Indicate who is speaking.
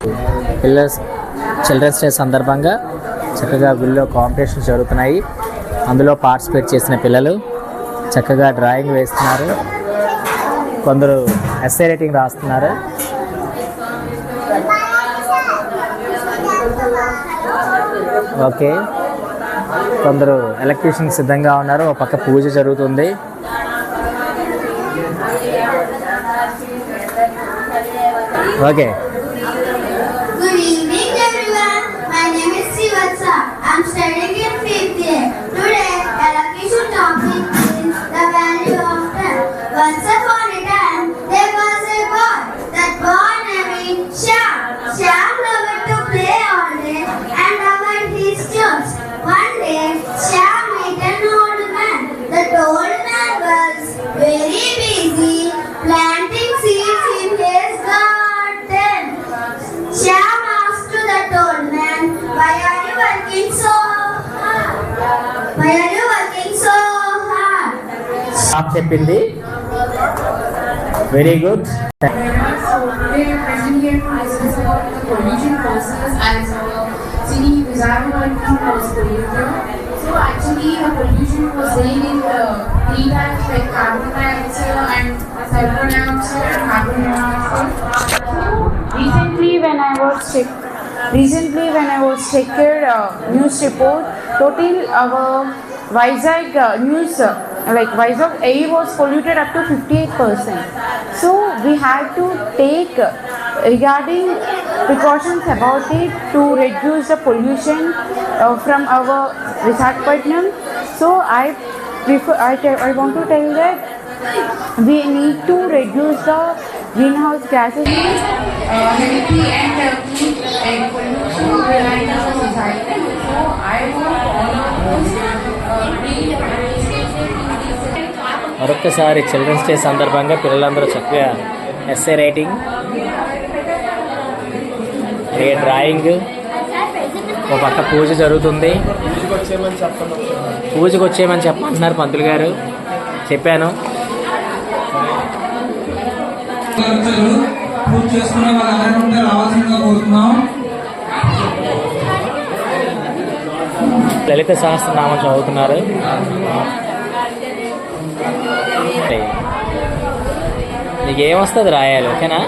Speaker 1: Children's day సందర్భంగా చక్కగా గుళ్ళో కాంపిటీషన్స్ జరుగుతున్నాయి. అందులో పార్టిసిపేట్ చేసిన పిల్లలు చక్కగా డ్రాయింగ్ వేస్తున్నారు. కొందరు ఎస్సే రైటింగ్ రాస్తున్నారు. ఓకే, కొందరు ఎలక్ట్రీషియన్ సిద్ధంగా ఉన్నారు. ఒక పక్క పూజ జరుగుతుంది. Okay,
Speaker 2: Good evening everyone. My name is Sivatsa. I'm studying in 5th year. Today, education topic is the value of time. Once upon a time, there was a boy. That boy named Shyam. Shyam loved to play all day and avoid his chores. One day, Shyam met an old man. That old man was very busy planting seeds in his garden. Shyam asked to that old man, "Why are you working so hard? Why are you working so hard?"
Speaker 1: Stop చెప్పింది. Very good.
Speaker 3: So today we are present here to discuss about the pollution causes as city Vizag was polluted. So actually the pollution was there in the three types like carbon dioxide and sulfur dioxide and carbon monoxide. Recently when I was checking news report, total our Vizag news like Vizag air was polluted up to 58%. So we had to take regarding precautions about it to reduce the pollution from our Visakhapatnam. So I want to tell that we need to reduce the greenhouse gases. Healthy and pollution behind our society. So I want all of us
Speaker 1: మరొక్కసారి children's day సందర్భంగా పిల్లలందరూ చక్కగా essay writing, drawing, ఒక పక్క పూజ జరుగుతుంది. పూజకు వచ్చేయమని చెప్పమంటున్నారు పంతులు గారు. చెప్పాను.
Speaker 4: పూజ చేసుకునే వాళ్ళందరూ ఉంటే రావాల్సిందిగా కోరుతున్నాం.
Speaker 1: లలిత సహస్రనామం చదువుతున్నారు. నీకు ఏమొస్తుంది రాయాలి, ఓకేనా?